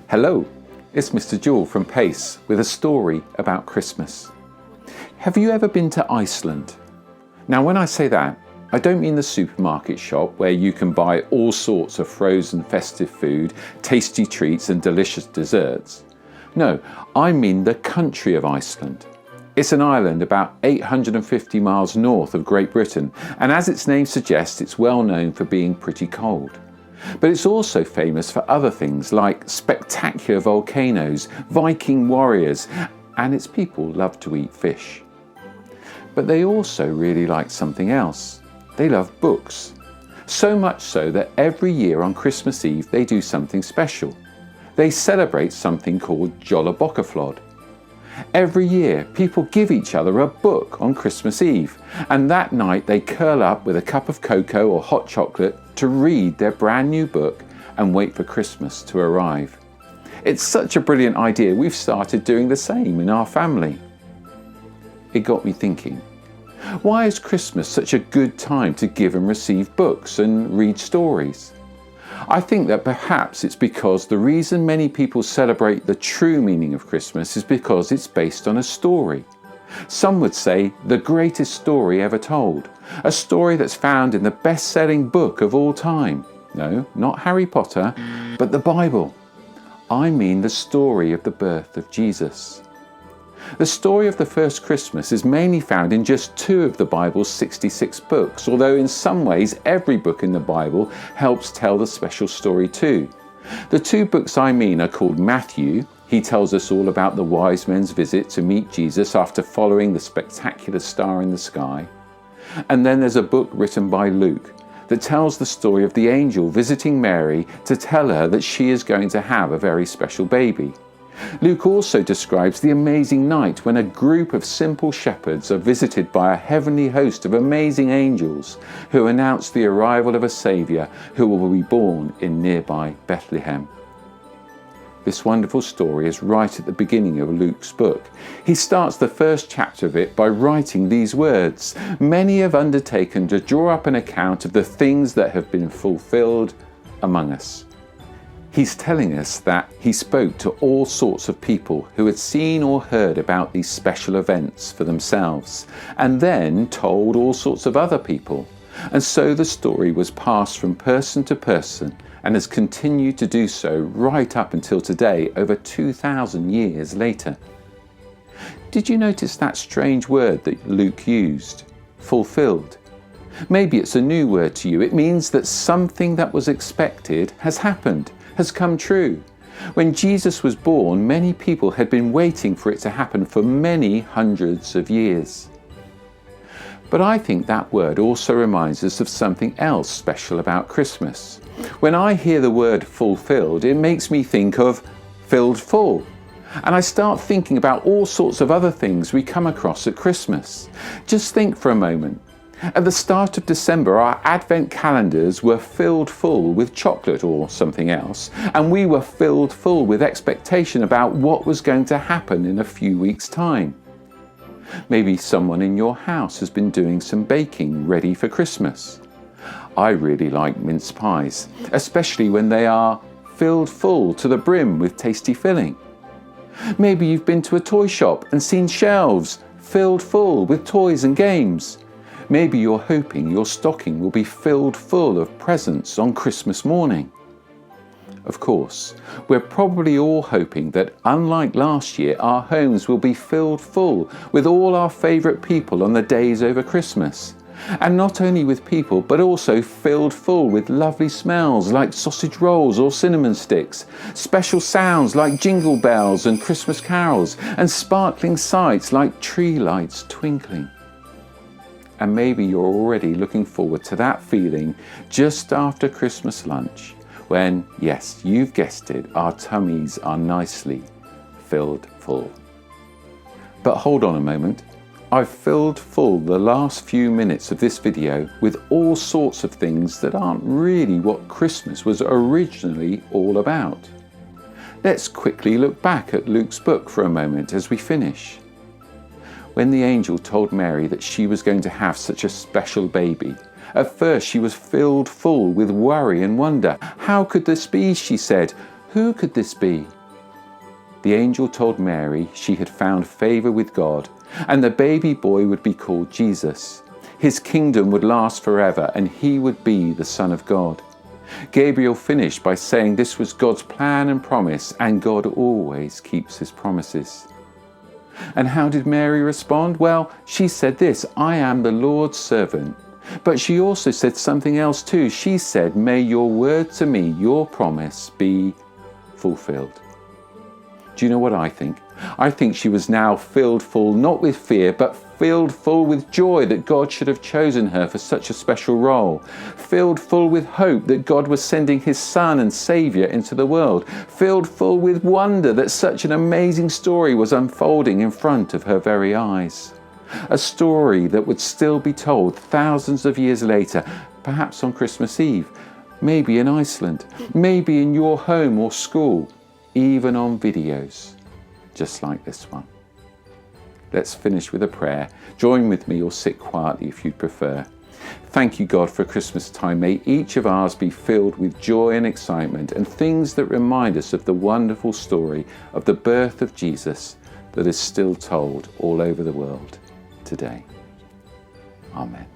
Hello, it's Mr. Jewell from Pace with a story about Christmas. Have you ever been to Iceland? Now when I say that, I don't mean the supermarket shop where you can buy all sorts of frozen festive food, tasty treats and delicious desserts. No, I mean the country of Iceland. It's an island about 850 miles north of Great Britain, and as its name suggests, it's well known for being pretty cold. But it's also famous for other things like spectacular volcanoes, Viking warriors, and its people love to eat fish. But they also really like something else. They love books. So much so that every year on Christmas Eve they do something special. They celebrate something called Jólabokkaflóð. Every year people give each other a book on Christmas Eve, and that night they curl up with a cup of cocoa or hot chocolate to read their brand new book and wait for Christmas to arrive. It's such a brilliant idea, we've started doing the same in our family. It got me thinking, why is Christmas such a good time to give and receive books and read stories? I think that perhaps it's because the reason many people celebrate the true meaning of Christmas is because it's based on a story. Some would say the greatest story ever told, a story that's found in the best-selling book of all time. No, not Harry Potter, but the Bible. I mean the story of the birth of Jesus. The story of the first Christmas is mainly found in just 2 of the Bible's 66 books, although in some ways every book in the Bible helps tell the special story too. The 2 books I mean are called Matthew. He tells us all about the wise men's visit to meet Jesus after following the spectacular star in the sky. And then there's a book written by Luke that tells the story of the angel visiting Mary to tell her that she is going to have a very special baby. Luke also describes the amazing night when a group of simple shepherds are visited by a heavenly host of amazing angels who announce the arrival of a Saviour who will be born in nearby Bethlehem. This wonderful story is right at the beginning of Luke's book. He starts the first chapter of it by writing these words, "Many have undertaken to draw up an account of the things that have been fulfilled among us." He's telling us that he spoke to all sorts of people who had seen or heard about these special events for themselves, and then told all sorts of other people. And so the story was passed from person to person and has continued to do so right up until today, over 2,000 years later. Did you notice that strange word that Luke used? Fulfilled. Maybe it's a new word to you. It means that something that was expected has happened, has come true. When Jesus was born, many people had been waiting for it to happen for many hundreds of years. But I think that word also reminds us of something else special about Christmas. When I hear the word fulfilled, it makes me think of filled full. And I start thinking about all sorts of other things we come across at Christmas. Just think for a moment. At the start of December, our Advent calendars were filled full with chocolate or something else, and we were filled full with expectation about what was going to happen in a few weeks' time. Maybe someone in your house has been doing some baking ready for Christmas. I really like mince pies, especially when they are filled full to the brim with tasty filling. Maybe you've been to a toy shop and seen shelves filled full with toys and games. Maybe you're hoping your stocking will be filled full of presents on Christmas morning. Of course, we're probably all hoping that, unlike last year, our homes will be filled full with all our favourite people on the days over Christmas. And not only with people, but also filled full with lovely smells like sausage rolls or cinnamon sticks, special sounds like jingle bells and Christmas carols, and sparkling sights like tree lights twinkling. And maybe you're already looking forward to that feeling just after Christmas lunch, when, yes, you've guessed it, our tummies are nicely filled full. But hold on a moment. I've filled full the last few minutes of this video with all sorts of things that aren't really what Christmas was originally all about. Let's quickly look back at Luke's book for a moment as we finish. When the angel told Mary that she was going to have such a special baby, at first she was filled full with worry and wonder. How could this be, she said. Who could this be? The angel told Mary she had found favour with God, and the baby boy would be called Jesus. His kingdom would last forever, and he would be the Son of God. Gabriel finished by saying this was God's plan and promise, and God always keeps his promises. And how did Mary respond? Well, she said this, I am the Lord's servant. But she also said something else too. She said, may your word to me, your promise, be fulfilled. Do you know what I think? I think she was now filled full, not with fear, but filled full with joy that God should have chosen her for such a special role. Filled full with hope that God was sending his Son and Saviour into the world. Filled full with wonder that such an amazing story was unfolding in front of her very eyes. A story that would still be told thousands of years later, perhaps on Christmas Eve, maybe in Iceland, maybe in your home or school, even on videos, just like this one. Let's finish with a prayer. Join with me or sit quietly if you'd prefer. Thank you, God, for Christmas time. May each of ours be filled with joy and excitement and things that remind us of the wonderful story of the birth of Jesus that is still told all over the world today. Amen.